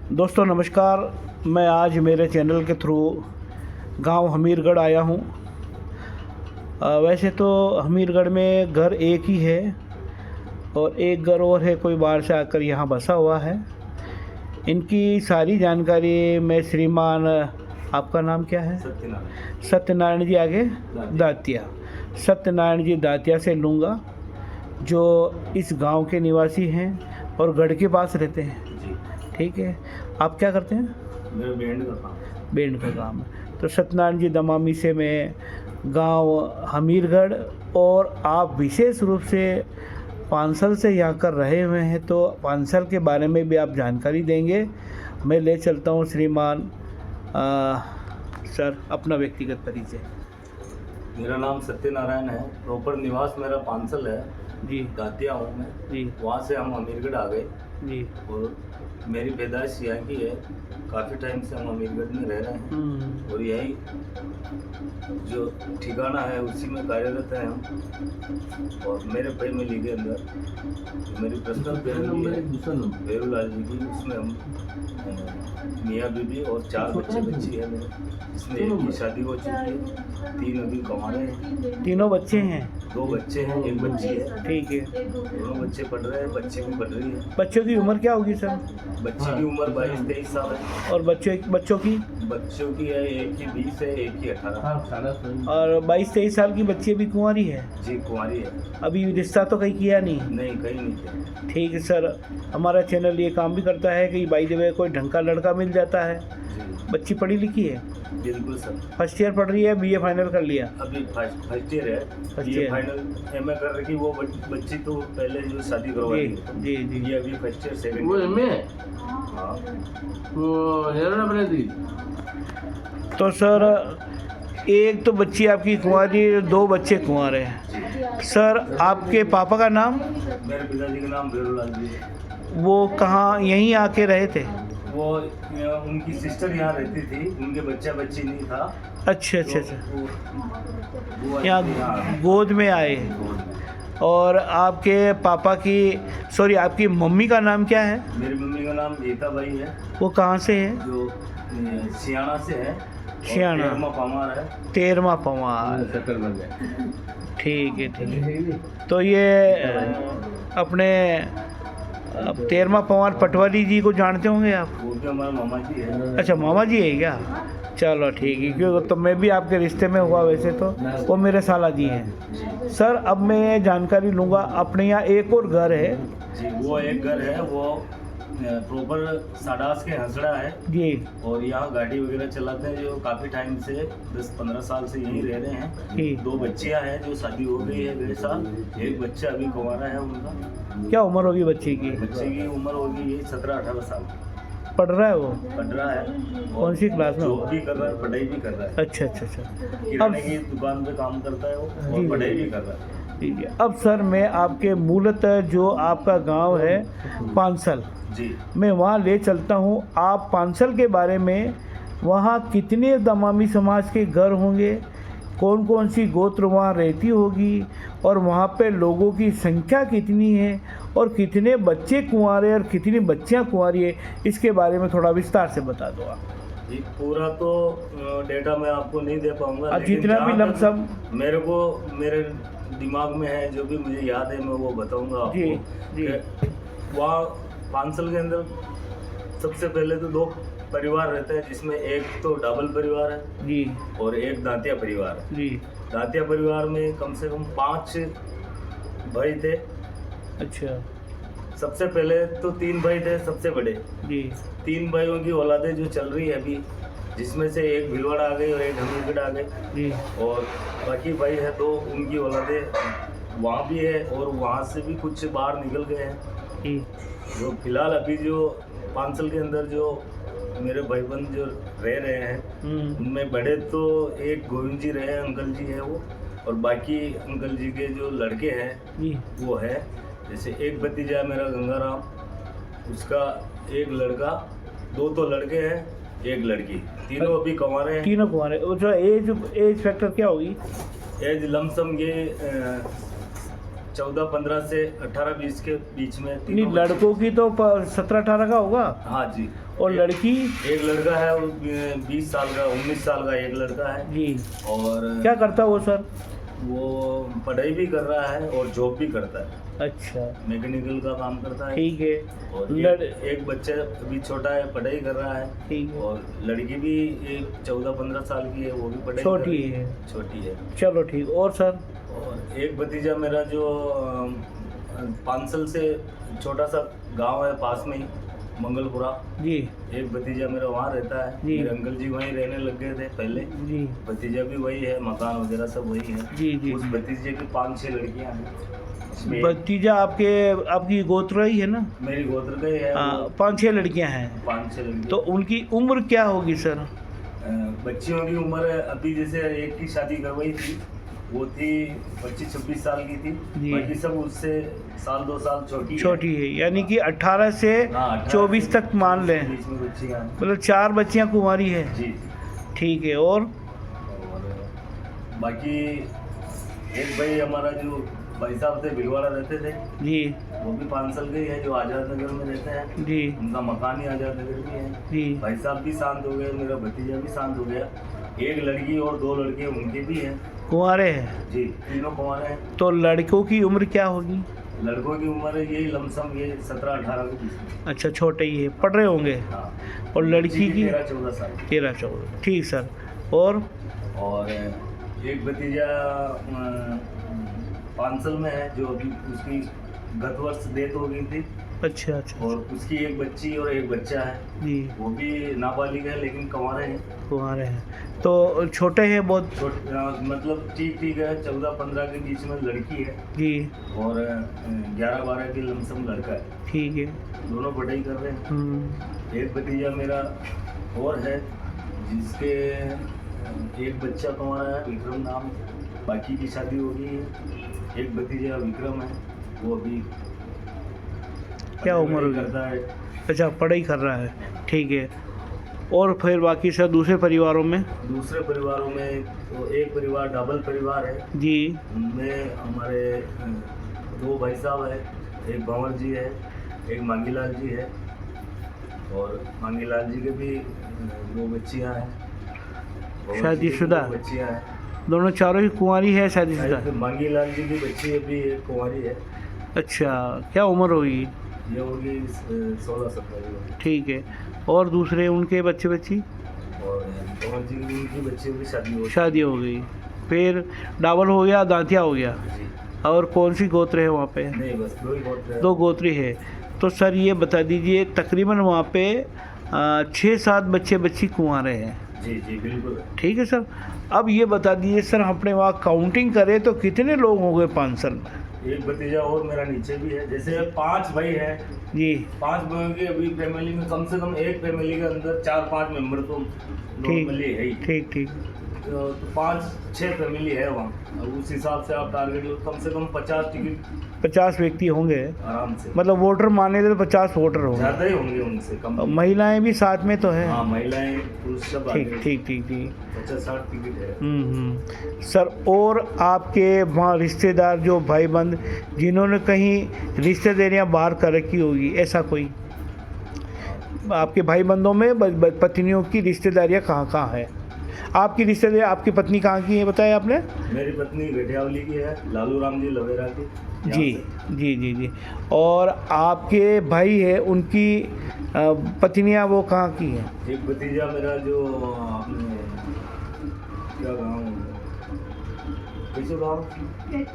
दोस्तों नमस्कार। मैं आज मेरे चैनल के थ्रू गांव हमीरगढ़ आया हूं। वैसे तो हमीरगढ़ में घर एक ही है और एक घर और है, कोई बाहर से आकर यहां बसा हुआ है। इनकी सारी जानकारी मैं श्रीमान, आपका नाम क्या है? सत्यनारायण जी आगे दातिया, सत्यनारायण जी दातिया से लूँगा, जो इस गांव के निवासी हैं और गढ़ के पास रहते हैं। ठीक है, आप क्या करते हैं? मेरा बैंड का काम है। तो सत्यनारायण जी दमामी से मैं गांव हमीरगढ़, और आप विशेष रूप से पांसल से यहाँ कर रहे हुए हैं, तो पांसल के बारे में भी आप जानकारी देंगे। मैं ले चलता हूँ श्रीमान। सर, अपना व्यक्तिगत परिचय। मेरा नाम सत्यनारायण है। प्रॉपर निवास मेरा पांसल है जी, दातिया हूँ मैं जी। वहाँ से हम अमीरगढ़ आ गए जी। और मेरी पैदाइश यहाँ की है। काफ़ी टाइम से हम अमीरगढ़ में रह रहे हैं और यही जो ठिकाना है उसी में कार्यरत है हम। और मेरे फैमिली के अंदर जो मेरी पर्सनल फैमिली है बेरूलाल जी की, उसमें हम मियाँ बीबी और 4 बच्ची है मेरे, जिसमें एक की शादी हो चुकी है, 3 अभी कमा रहे हैं। तीनों बच्चे हैं? 2 बच्चे हैं, 1 बच्ची है। ठीक है। दोनों बच्चे पढ़ रहे हैं, बच्ची भी पढ़ रही है। बच्चों की उम्र क्या होगी सर? बच्ची की उम्र 22-23 साल है। और बच्चों की है, एक की 20 है, एक की 18। और 22-23 साल की बच्ची अभी कुंवारी है? जी, कुंवारी है। अभी रिश्ता तो कहीं किया नहीं? नहीं, कहीं नहीं किया। ठीक है सर, हमारा चैनल ये काम भी करता है कि बाई द वे कोई ढंग का लड़का मिल जाता है। बच्ची पढ़ी लिखी है? बिल्कुल सर। फर्स्ट ईयर पढ़ रही है? बीए फाइनल कर लिया? अभी फर्स्ट ईयर है। बीए फाइनल एमए कर रही थी वो बच्ची, तो पहले जो शादी करवाई थी। जी जी। ये अभी फर्स्ट ईयर सेकंड वो एमए। हाँ, वो हेरोना बने थी। तो सर, एक तो बच्ची आपकी कुंवारी, 2 बच्चे कुंवारे हैं। सर, आपके पापा का नाम? मेरे पिताजी का नाम बेरूलाल जी है। वो कहाँ यहीं आके रहे थे? वो उनकी सिस्टर यहाँ रहती थी, उनके बच्ची नहीं था। अच्छा अच्छा अच्छा। तो यहाँ गोद में आए। और आपके पापा की, सॉरी, आपकी मम्मी का नाम क्या है? मेरी मम्मी का नाम गीता बाई है। वो कहाँ से है? जो सियाना से है। सियाना। 13वां पमार है। 13वां पमार। शक्कर बन गया। ठीक है ठीक है। तो ये अपने 13वां पमार पटवारी जी को जानते होंगे आप? वो भी हमारा मामा जी है। अच्छा, मामा जी है क्या? चलो ठीक है, क्योंकि तो मैं भी आपके रिश्ते में हुआ वैसे तो। वो मेरे साला जी हैं। सर, अब मैं जानकारी लूँगा। अपने यहाँ एक और घर है जी, वो एक घर है, वो प्रॉपर साडास के हंसड़ा है जी। और यहाँ गाड़ी वगैरह चलाते हैं, जो काफ़ी टाइम से 10-15 साल से यहीं रह रहे हैं। जी। 2 बच्चियाँ हैं जो शादी हो गई है अगले साल। एक बच्चा अभी कुंवारा है उनका। क्या उम्र होगी बच्चे की? बच्चे की उम्र होगी यही 17-18 साल। पढ़ रहा है वो? पढ़ रहा है। कौन सी क्लास में? जॉब भी कर रहा है, पढ़ाई भी कर रहा है। अच्छा अच्छा अच्छा। किराने की दुकान पे काम करता है वो, और पढ़ाई भी कर रहा है। ठीक है। अब सर, मैं आपके मूलतः जो आपका गांव है पांसल जी, मैं वहाँ ले चलता हूँ। आप पांसल के बारे में, वहाँ कितने दमामी समाज के घर होंगे, कौन कौन सी गोत्र वहाँ रहती होगी, और वहाँ पे लोगों की संख्या कितनी है, और कितने बच्चे कुंवारे और कितनी बच्चियाँ कुंवारी है, इसके बारे में थोड़ा विस्तार से बता दो आप। जी, पूरा तो डेटा मैं आपको नहीं दे पाऊंगा, लेकिन जितना भी लमसम मेरे दिमाग में है, जो भी मुझे याद है मैं वो बताऊंगा आपको। जी जी। वहाँ पांसल के अंदर सबसे पहले तो 2 परिवार रहते हैं, जिसमें एक तो डबल परिवार है जी और एक दातिया परिवार है। जी। दातिया परिवार में कम से कम 5 भाई थे। अच्छा। सबसे पहले तो 3 भाई थे सबसे बड़े जी। 3 भाइयों की औलादें जो चल रही है अभी, जिसमें से एक भिलवाड़ा आ गई और एक हमीरगढ़ आ गई। जी। और बाकी भाई है तो उनकी औलादें वहाँ भी है और वहाँ से भी कुछ बाहर निकल गए हैं। जी। जो फिलहाल अभी जो पांसल के अंदर जो मेरे भाईबंद जो रह रहे हैं, उनमें बड़े तो एक गोविंद जी रहे हैं, अंकल जी हैं वो, और बाकी अंकल जी के जो लड़के हैं जी। वो है। जैसे एक भतीजा है मेरा गंगाराम, उसका एक लड़का, 2 तो लड़के हैं, एक लड़की, तीनों अभी कमा रहे हैं। तीनों कुंवारे। जो एज फैक्टर क्या होगी? एज लमसम ये 14-15 से 18-20 के बीच में। नहीं, लड़कों की तो 17-18 का होगा। हाँ जी। और लड़की? एक लड़का है, वो 20 साल का, 19 साल का एक लड़का है जी। और क्या करता है वो सर? वो पढ़ाई भी कर रहा है और जॉब भी करता है, अच्छा, मैकेनिकल का काम करता है। ठीक है। और एक बच्चा अभी छोटा है, पढ़ाई कर रहा है। ठीक है। और लड़की भी एक 14-15 साल की है, वो भी पढ़ाई छोटी कर रही है। छोटी है। चलो ठीक। और सर? और एक भतीजा मेरा जो पांसल से छोटा सा गांव है पास में ही, मंगलपुरा, जी एक भतीजा मेरा वहाँ रहता है। जी। मेरे अंकल जी वहीं रहने लग गए थे पहले। जी भतीजा भी वही है, मकान वगैरह सब वही है। जी जी। उस भतीजे की 5-6 लड़कियां हैं, उसमें भतीजा आपकी गोत्र ही है ना? मेरी गोत्र का ही है। हाँ, 5-6 लड़कियां हैं। 5-6 लड़कियां। तो उनकी उम्र क्या होगी सर? बच्चियों की उम्र अभी जैसे एक की शादी करवाई थी, वो थी 25-26 साल की थी। जी। बाकी सब उससे 1-2 साल छोटी है, यानी कि 18 से हाँ, 18 24 से तक मान लें। बीच में बच्चियां हैं। मतलब 4 बच्चियां कुंवारी है। जी। ठीक है। और बाकी एक भाई हमारा जो भाई साहब थे, भिलवाड़ा रहते थे, जी वो भी 5 साल के ही है, जो आज़ाद नगर में रहते हैं। जी उनका मकान ही आज़ाद नगर में है। जी। भाई साहब भी शांत हो गए, मेरा भतीजा भी शांत हो गया। एक लड़की और 2 लड़के उनके भी हैं। कुंवारे हैं? जी, तीनों कुंवारे हैं। तो लड़कों की उम्र क्या होगी? लड़कों की उम्र यही लमसम ये 17-18 के बीच में। अच्छा, छोटे ही है, पढ़ रहे होंगे। हाँ। और लड़की की 13-14 साल। 13-14। ठीक सर। और एक भतीजा पांसल में है, जो अभी उसकी गत वर्ष डेथ हो गई थी। अच्छा अच्छा। और उसकी एक बच्ची और एक बच्चा है, जी, वो भी नाबालिग है लेकिन कुंवारे हैं। कुंवारे हैं। तो छोटे हैं बहुत? मतलब ठीक है, 14-15 के बीच में लड़की है जी। और 11-12 के लमसम लड़का है। ठीक है। दोनों पढ़ाई कर रहे हैं। एक भतीजा मेरा और है, जिसके एक बच्चा कुंवारा है, विक्रम नाम, बाकी की शादी हो गई है। एक भतीजा विक्रम है, वो अभी क्या उम्र होगी? करता है। अच्छा, पढ़ाई कर रहा है। ठीक है। और फिर बाकी सर दूसरे परिवारों में? दूसरे परिवारों में तो एक परिवार डबल परिवार है जी। उनमें हमारे 2 भाई साहब है, एक भंवर जी है, एक मांगीलाल जी है। और मांगीलाल जी के भी 2 बच्चियां हैं। भंवर जी की शादीशुदा? 2 बच्चियां हैं। दोनों चारों ही कुंवारी है, शादीशुदा? मांगीलाल जी की बच्ची अभी एक कुंवारी है। अच्छा, क्या उम्र होगी? ये होगी 16-17। ठीक है। और दूसरे उनके बच्चे बच्ची? और भंवर जी की उनकी बच्चियों की शादी हो गई। फिर डाबल हो गया, दांतिया हो गया। जी। और कौन सी गोत्र है वहाँ पे? नहीं, बस 2 ही गोत्र है। 2 गोत्री है। तो सर ये बता दीजिए, तकरीबन वहाँ पे 6-7 बच्चे बच्ची कुंवारे हैं। जी जी बिल्कुल। ठीक है सर। अब ये बता दीजिए सर, अपने वहाँ काउंटिंग करें तो कितने लोग हो गए पांसल में? एक भतीजा और मेरा नीचे भी है, जैसे 5 भाई हैं। जी। 5 भाइयों की अभी फैमिली में कम से कम एक फैमिली के अंदर 4-5 मेंबर तो नॉर्मली है ही। ठीक ठीक। तो 5-6 फैमिली है वहाँ। अब उस हिसाब से आप टारगेट लो, कम से कम 50 टिकट 50 व्यक्ति होंगे आराम से। मतलब वोटर माने तो 50 वोटर होंगे। ज़्यादा ही होंगे उनसे कम। और महिलाएं भी साथ में तो है? हाँ, महिलाएं पुरुष सब ठीक आगे। ठीक ठीक ठीक। 50-60 टिकट है। सर, और आपके वहाँ रिश्तेदार जो भाई बंद जिन्होंने कहीं रिश्तेदारियाँ बाहर कर रखी होगी, ऐसा कोई आपके भाई बंदों में पत्नियों की रिश्तेदारियाँ कहाँ कहाँ है? आपकी रिश्तेदारी, आपकी पत्नी कहाँ की है बताया आपने? मेरी पत्नी गठियावली की है, लालू राम जी लवेरा की। जी जी जी जी। और आपके भाई है, उनकी पत्नियाँ वो कहाँ की हैं? एक भतीजा मेरा जो आपने क्या गाँव कैसे गाँव एक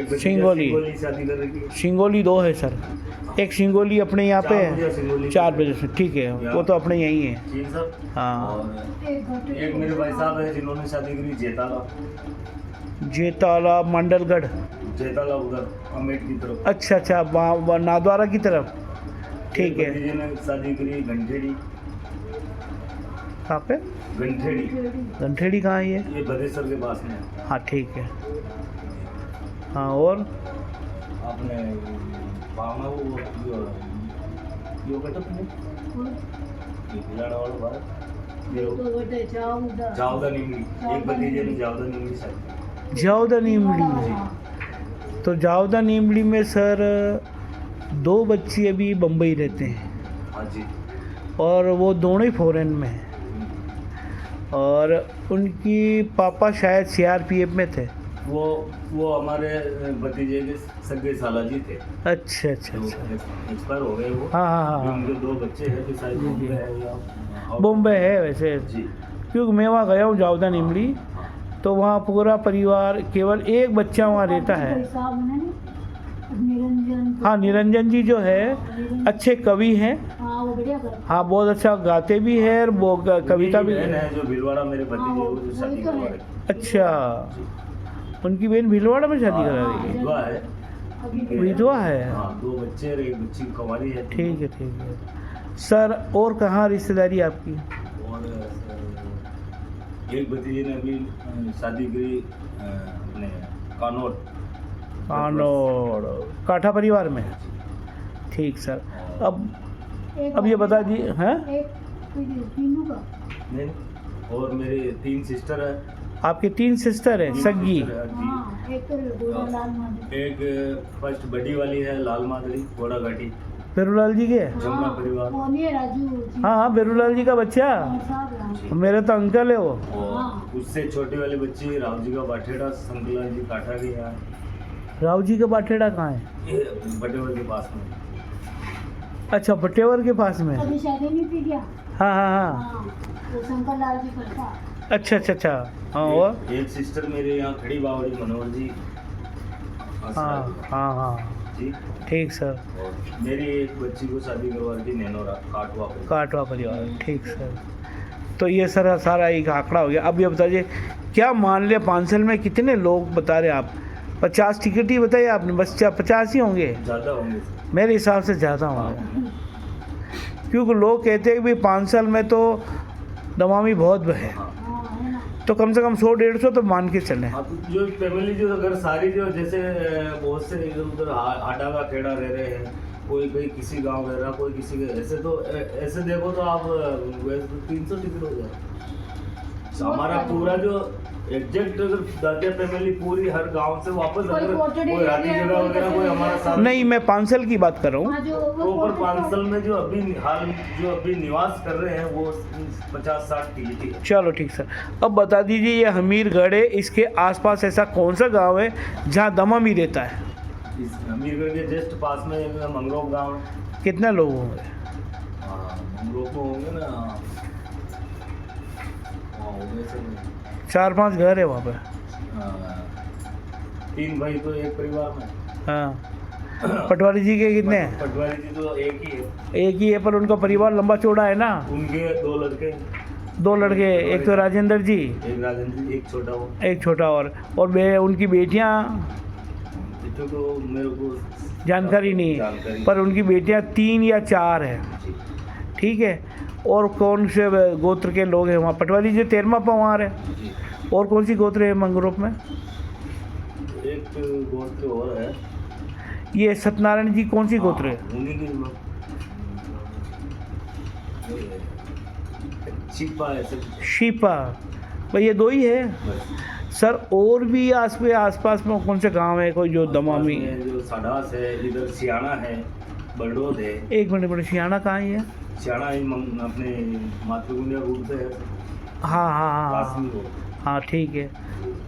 भतीजा सिंगोली। शादी कर रही है। सिंगोली 2 है सर। एक सिंगोली अपने यहाँ पे 4 बजे सिंगोली। है, 4 बजे से। ठीक है, वो तो अपने यहीं है। जी सर। हाँ। और एक मेरे भाई साहब है जिन्होंने शादी करी जेताला। जेताला मंडलगढ़? जेताला उधर अमेठ की तरफ। अच्छा अच्छा, नादवारा की तरफ। ठीक है। भतीजे ने शादी करी घंटेड़ी। कहाँ पे? घंटेड़ी। गंठेड़ी कहाँ है ये भदेसर के पास में है। हाँ ठीक है। हाँ, और आपने वहाँ में वो यो कहते हैं ये खिलाड़ा वाला भारत ये जावदा नीमड़ी। एक भतीजे ने जावदा नीमड़ी शादी। जावदा नीमड़ी। तो जावदा नीमड़ी में सर 2 बच्चे अभी बम्बई रहते हैं। हाँ जी। और वो दोनों ही फॉरेन में हैं। और उनकी पापा शायद सीआरपीएफ में थे। वो हमारे भतीजे के सगे साला जी थे। अच्छा अच्छा तो अच्छा। एक्सपायर हो गए वो। हाँ हाँ जो हाँ उनके 2 बच्चे हैं, जो शायद जी, जी। बॉम्बे है या बॉम्बे है वैसे, जी। क्योंकि मैं वहाँ गया हूँ जावदा निमली, हाँ, तो वहाँ पूरा परिवार, केवल एक बच्चा वहाँ रहता है। हाँ, निरंजन जी जो है अच्छे कवि हैं। हाँ, बहुत अच्छा गाते भी हैं और वो कविता भी। बहन है जो भीलवाड़ा मेरे भतीजे वो जो शादी करवा रहे। अच्छा, उनकी बहन भीलवाड़ा में शादी करा रही है। विधवा है। विधवा है। हाँ, 2 बच्चे और 1 बच्ची कुंवारी है। ठीक है ठीक है सर। और कहाँ रिश्तेदारी आपकी? और एक भतीजे ने अभी शादी करी अपने कानौर काठा परिवार में। ठीक सर। अब ये बता दिए हैं। नहीं, और मेरे 3 सिस्टर है। आपके 3 सिस्टर हैं सगी? एक फर्स्ट बड़ी वाली है लाल मादरी घोड़ा घाटी बेरूलाल जी के? जमुना परिवार। हाँ हाँ, बेरूलाल जी का बच्चा मेरे तो अंकल है वो। और उससे छोटी वाली बच्ची राव जी का बाठेड़ा शंकरलाल जी काठा के यहाँ। राव जी का बाठेड़ा कहाँ है? ये बटेवर के पास में। अच्छा, बटेवर के पास में। अभी शादी नहीं थी क्या? हाँ हाँ हाँ। वो शंकर लाल जी करता। अच्छा अच्छा अच्छा। हाँ वो। एक सिस्टर मेरे यहाँ खड़ी बावड़ी मनोहर जी। हाँ हाँ हाँ जी। ठीक सर। और मेरी एक बच्ची को शादी करवा दी नैनोरा काटवा परिवार। ठीक सर। तो ये सर सारा एक आंकड़ा हो गया। अब ये बताइए, क्या मान लिया पांचल में कितने लोग बता रहे आप? 50 टिकट ही बताइए आपने, बस 50 ही होंगे? ज़्यादा होंगे मेरे हिसाब से ज़्यादा होंगे, क्योंकि लोग कहते हैं कि भाई पांचल में तो दमामी बहुत है, तो कम से कम 100-150 तो मान के चलें। हाँ, तो जो फैमिली जो अगर सारी जो जैसे बहुत से इधर उधर आडा का खेड़ा रह रहे हैं, कोई कोई किसी गांव रह रहा, कोई किसी के ऐसे, तो ऐसे देखो तो आप वैसे तो 300 टिकट हो जाए। हमारा पूरा जो एग्जैक्ट अगर दादिया फैमिली पूरी हर गांव से वापस अगर कोई राती जगह वगैरह कोई हमारा साथ नहीं, मैं पांचल की बात कर रहा हूँ। प्रॉपर पांचल में जो अभी निवास कर रहे हैं वो 50-60 टिकट ही है। चलो ठीक सर। अब बता दीजिए, ये हमीरगढ़ है, इसके आसपास ऐसा कौन सा गांव है जहाँ दमामी रहता है? इस हमीरगढ़ के जस्ट पास में एक मंगरोप गाँव है। कितने लोग होंगे? मंगरोप में होंगे ना 4-5 घर है वहाँ पे। 3 भाई तो एक परिवार में। हाँ। पटवारी जी के कितने हैं? पटवारी जी तो एक ही है। एक ही है, पर उनका परिवार लंबा चौड़ा है ना। उनके 2 लड़के। 2 लड़के, एक तो राजेंद्र जी, एक राजेंद्र जी, एक छोटा वो। एक छोटा और उनकी बेटियां तो मेरे को जानकारी नहीं है, पर उनकी बेटियां 3 या 4 है। ठीक है। और कौन से गोत्र के लोग हैं वहाँ? पटवारी जी 13वां पवार है। जी। और कौन सी गोत्र है मंगरोप में? एक गोत्र और है। ये सत्यनारायण जी कौन सी गोत्र है? उन्हीं की शिपा है सर। शिपा। भाई ये 2 ही है बस। सर। और भी आसपास में कौन से गांव है कोई जो दमामी? जो साडास है, इधर सियाना है, बलडोद है। एक मिनट, सियाना कहाँ है? सियाना अपने मातृगुंडिया रूट से है। हाँ हाँ पास हाँ में वो हाँ ठीक है।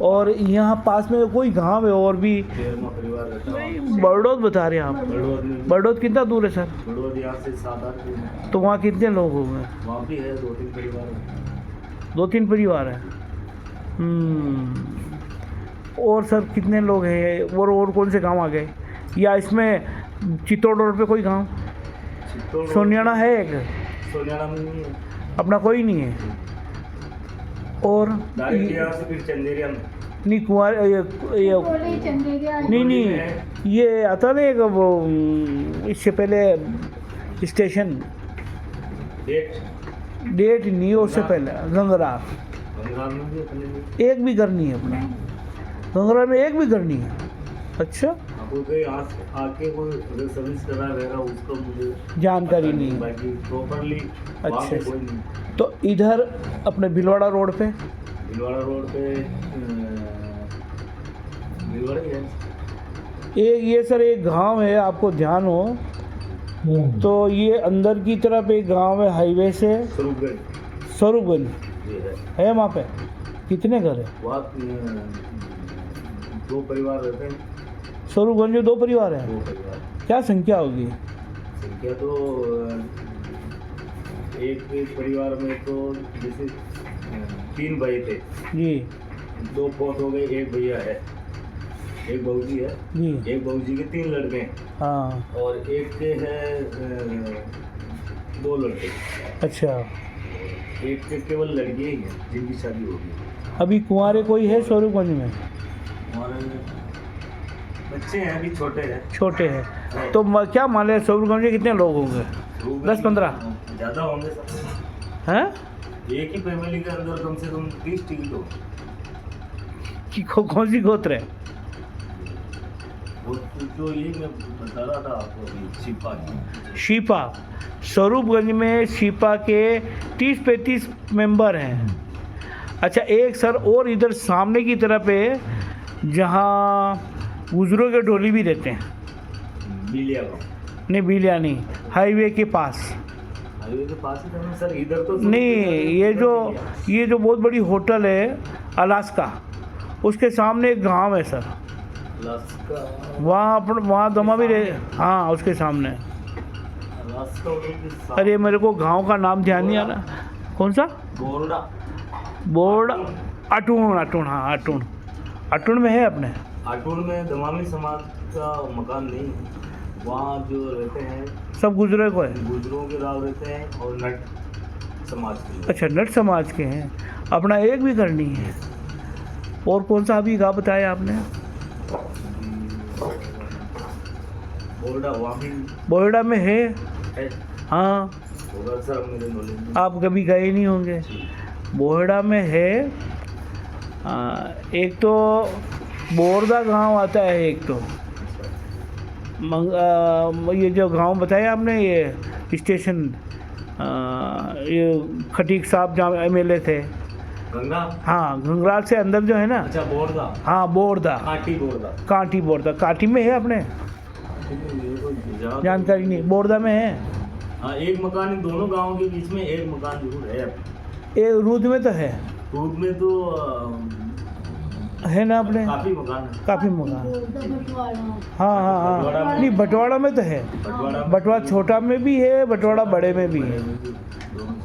और यहाँ पास में कोई गांव है और भी? 13वां परिवार रहता है। बड़ौद बता रहे हैं आप? बलडोद में। बड़ौद कितना दूर है सर? बलडोद यहाँ से 7-8 किलोमीटर। तो वहाँ कितने लोग होंगे? वहाँ भी है 2-3 परिवार है। 2-3 परिवार है। और सर कितने लोग हैं? और कौन से गांव आ गए? या इसमें चित्तौड़ रोड पे कोई गांव? सोनियाना है एक? सोनियाना में नहीं है। अपना कोई नहीं है। और डायरेक्ट यहाँ से फिर चंदेरिया में। नहीं कुंवर नहीं ये आता ना एक वो इससे पहले स्टेशन डेट नहीं, उससे पहले गंगरा। बंगाल में भी अपने में। एक भी घर नहीं है अपना गंगरा में, एक भी घर नहीं है। अच्छा, आपको कोई आके कोई अगर सर्विस कर रहा है उसका मुझे जानकारी नहीं है। बाकी प्रॉपरली अच्छा। कोई नहीं। तो इधर अपने भिलवाड़ा रोड पे? भिलवाड़ा रोड पे भिलवाड़ा ही है। ये सर एक गांव है, आपको ध्यान हो तो ये अंदर की तरफ एक गांव है हाईवे से, स्वरूपगंज स्वरूपगंज ये है। है। वहाँ पे कितने घर है? वहाँ 2 परिवार रहते हैं। स्वरूपगंज में 2 परिवार हैं। 2 परिवार। क्या संख्या होगी? संख्या तो एक परिवार में तो जैसे 3 भाई थे, जी 2 पोत हो गए, 1 भैया है, एक बहूजी है, जी। एक बहूजी के 3 लड़के हैं हाँ और एक के है 2 लड़के, अच्छा। एक के केवल लड़की ही है जिनकी शादी हो गई। अभी कुंवारे कोई है स्वरूपगंज में? और बच्चे हैं अभी छोटे हैं। छोटे हैं तो क्या मान लें स्वरूपगंज में कितने लोग होंगे? 10-15 ज़्यादा होंगे सब। हैं? एक ही फैमिली के अंदर कम से कम 30 टिकट हो। कि कौन सी गोत्र है? वो जो ये मैं बता रहा था आपको अभी, शिपा की। शिपा। स्वरूपगंज में शिपा के 30-35 मेंबर हैं। अच्छा एक सर और इधर सामने की तरफ है जहाँ गुजरों के डोली भी रहते हैं। बिलिया गाँव नहीं बिलिया नहीं, हाईवे के पास। हाईवे के पास ही था ना सर, इधर तो नहीं ये जो बहुत बड़ी होटल है अलास्का, उसके सामने एक गांव है सर, अलास्का। वहाँ दमा भी रहे। हाँ उसके सामने। अलास्का उधर के साथ। अरे मेरे को गांव का नाम ध्यान नहीं आ रहा। कौन सा? बोर्डा। बोर्ड अटूण। हाँ अटूण में है अपने। अटूण में दमामी समाज का मकान नहीं है, वहाँ जो रहते हैं सब गुजरे को है। गुजरों के राव रहते हैं और नट समाज के लोग। अच्छा नट समाज के हैं। अपना एक भी करनी है। और कौन सा अभी गाँव बताया आपने? बोर्डा वहाँ भी बोर्डा में है। हाँ होगा सर, मेरे नॉलेज में। आप कभी गए नहीं होंगे। बोहड़ा में है। एक तो बोरदा गांव आता है, एक तो ये जो गांव बताया आपने ये स्टेशन, ये खटीक साहब जहाँ MLA थे। गंगा। हाँ घंगराल से अंदर जो है ना। अच्छा बोर्डा। हाँ बोरदा, काटी बोर्डा। काटी में है अपने जानकारी नहीं। बोरदा में है। हाँ एक मकान इन दोनों गांवों के बीच में एक मकान जरूर है। एक रूद में तो है। रूद में तो है ना अपने काफी मकान है। काफ़ी मकान। बटवाड़ा। हाँ नहीं बटवाड़ा में तो है। बटवाड़ा छोटा में भी है, बटवाड़ा बड़े में भी है।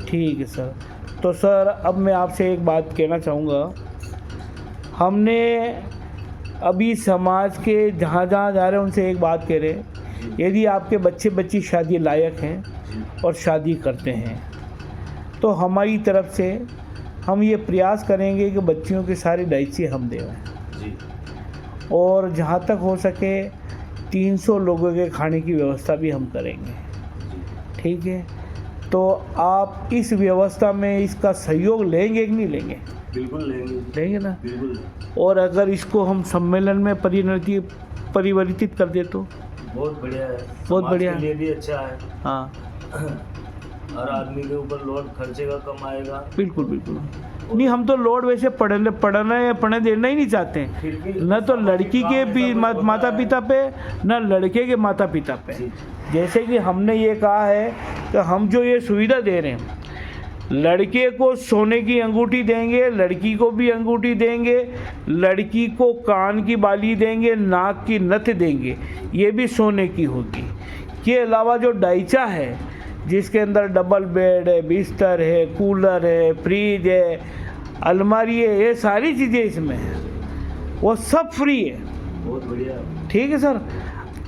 ठीक है सर। तो सर अब मैं आपसे एक बात कहना चाहूँगा। हमने अभी समाज के जहाँ जहाँ जा रहे हैं उनसे एक बात कह रहे हैं, यदि आपके बच्चे बच्ची शादी लायक हैं और शादी करते हैं तो हमारी तरफ से हम ये प्रयास करेंगे कि बच्चियों के सारे दायित्व हम दें और जहाँ तक हो सके 300 लोगों के खाने की व्यवस्था भी हम करेंगे। ठीक है, तो आप इस व्यवस्था में इसका सहयोग लेंगे कि नहीं लेंगे? बिल्कुल लेंगे ना। बिल्कुल। और अगर इसको हम सम्मेलन में परिवर्तित कर दे तो बहुत बढ़िया है। बहुत समाज बढ़िया के लिए भी अच्छा है। हाँ हर आदमी के ऊपर लोड खर्चे का कम आएगा। बिल्कुल नहीं, हम तो लोड वैसे पढ़ने देना ही नहीं चाहते हैं, फिर भी न तो लड़की के भी माता पिता पे न लड़के के माता पिता पे। जैसे कि हमने ये कहा है कि हम जो ये सुविधा दे रहे हैं, लड़के को सोने की अंगूठी देंगे, लड़की को भी अंगूठी देंगे, लड़की को कान की बाली देंगे, नाक की नथ देंगे, ये भी सोने की होगी। के अलावा जो ढांचा है जिसके अंदर डबल बेड है, बिस्तर है, कूलर है, फ्रिज है, अलमारी है, ये सारी चीज़ें इसमें हैं, वो सब फ्री है। बहुत बढ़िया। ठीक है सर।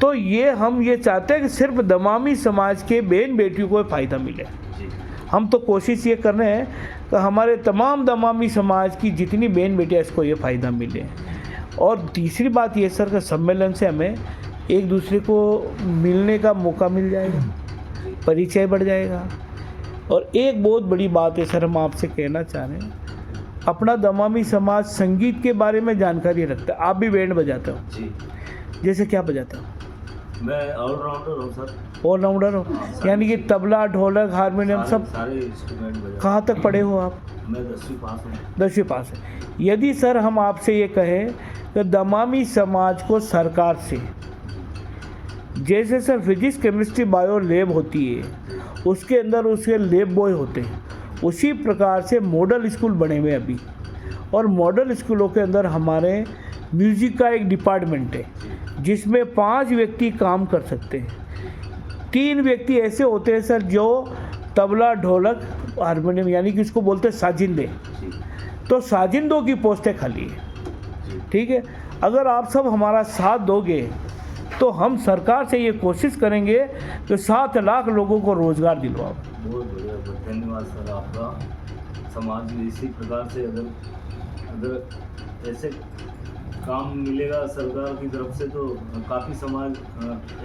तो ये हम ये चाहते हैं कि सिर्फ दमामी समाज के बहन बेटियों को फ़ायदा मिले। हम तो कोशिश ये कर रहे हैं कि हमारे तमाम दमामी समाज की जितनी बहन बेटियाँ इसको ये फ़ायदा मिले। और तीसरी बात ये सर कि सम्मेलन से हमें एक दूसरे को मिलने का मौका मिल जाएगा, परिचय बढ़ जाएगा। और एक बहुत बड़ी बात है सर, हम आपसे कहना चाह रहे हैं, अपना दमामी समाज संगीत के बारे में जानकारी रखता है। आप भी बैंड बजाते हो जी। जैसे क्या बजाते हो? मैं ऑलराउंडर हूँ सर। ऑलराउंडर हो, यानी कि तबला, ढोलक, हारमोनियम सब। सारे इंस्ट्रूमेंट बजा। कहाँ तक पढ़े हो आप? मैं 10वीं पास हूँ। 10वीं पास है। यदि सर हम आपसे ये कहें कि दमामी समाज को सरकार से जैसे sir physics chemistry bio lab होती है, उसके अंदर उसके लैब बॉय होते हैं, उसी प्रकार से मॉडल स्कूल बने हुए अभी। और मॉडल स्कूलों के अंदर हमारे म्यूज़िक का एक डिपार्टमेंट है जिसमें 5 व्यक्ति काम कर सकते हैं। 3 व्यक्ति ऐसे होते हैं सर जो तबला, ढोलक, हारमोनियम, यानी कि उसको बोलते हैं साजिंदे। तो साजिंदों की पोस्टें खाली है। ठीक है, अगर आप सब हमारा साथ दोगे तो हम सरकार से ये कोशिश करेंगे कि 7 लाख लोगों को रोज़गार दिलवाओ। बहुत बढ़िया, बहुत धन्यवाद सर आपका। समाज में इसी प्रकार से अगर ऐसे काम मिलेगा सरकार की तरफ से तो काफ़ी समाज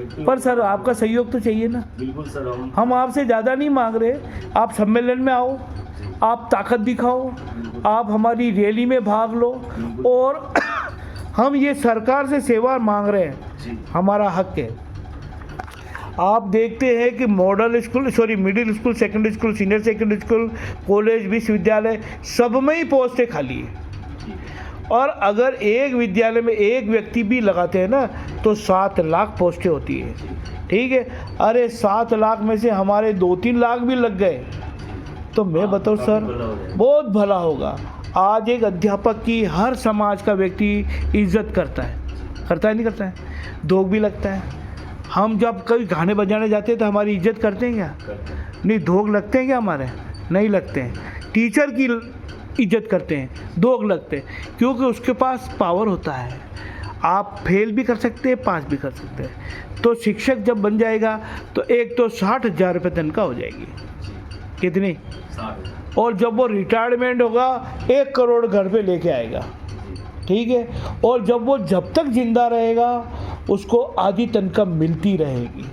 एक्टिव। पर सर आपका सहयोग तो चाहिए ना। बिल्कुल सर, हम आपसे ज़्यादा नहीं मांग रहे, आप सम्मेलन में आओ, आप ताकत दिखाओ, आप हमारी रैली में भाग लो, और हम ये सरकार से सेवा मांग रहे हैं, हमारा हक है। आप देखते हैं कि model school, middle school, secondary school, senior secondary school, college, विश्वविद्यालय, सब में ही पोस्टें खाली है। और अगर एक विद्यालय में एक व्यक्ति भी लगाते हैं ना तो 7 लाख पोस्टें होती है। ठीक है, अरे 7 लाख में से हमारे 2-3 लाख भी लग गए तो मैं बताऊँ सर, बहुत भला होगा। आज एक अध्यापक की हर समाज का व्यक्ति इज्जत करता है नहीं करता है, धोख भी लगता है। हम जब कभी गाने बजाने जाते हैं तो हमारी इज्जत करते हैं क्या? नहीं, धोख लगते हैं क्या हमारे? नहीं लगते हैं। टीचर की इज्जत करते हैं, धोख लगते हैं, क्योंकि उसके पास पावर होता है। आप फेल भी कर सकते हैं, पास भी कर सकते हैं। तो शिक्षक जब बन जाएगा तो एक तो 60,000 रुपये तनख्वाह हो जाएगी। कितनी? 60। और जब वो रिटायरमेंट होगा 1 करोड़ घर पे लेके आएगा। ठीक है, और जब तक जिंदा रहेगा उसको आधी तनख्वाह मिलती रहेगी।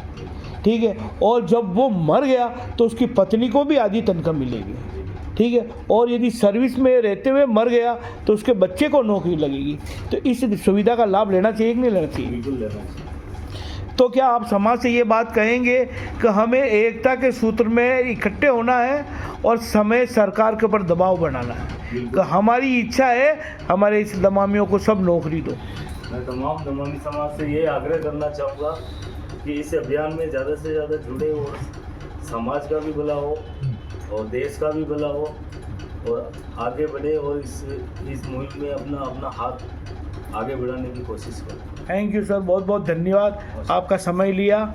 ठीक है, और जब वो मर गया तो उसकी पत्नी को भी आधी तनख्वाह मिलेगी। ठीक है, और यदि सर्विस में रहते हुए मर गया तो उसके बच्चे को नौकरी लगेगी। तो इस सुविधा का लाभ लेना चाहिए कि नहीं लेना चाहिए? बिल्कुल लेना चाहिए। तो क्या आप समाज से ये बात कहेंगे कि हमें एकता के सूत्र में इकट्ठे होना है और समय सरकार के ऊपर दबाव बनाना है कि हमारी इच्छा है हमारे इस दमामियों को सब नौकरी दो? मैं तमाम दमामी समाज से ये आग्रह करना चाहूँगा कि इस अभियान में ज़्यादा से ज़्यादा जुड़े और समाज का भी भला हो और देश का भी भला हो और आगे बढ़े और इस मुल्क में अपना हाथ आगे बढ़ाने की कोशिश करें। थैंक यू सर, बहुत बहुत धन्यवाद, आपका समय लिया।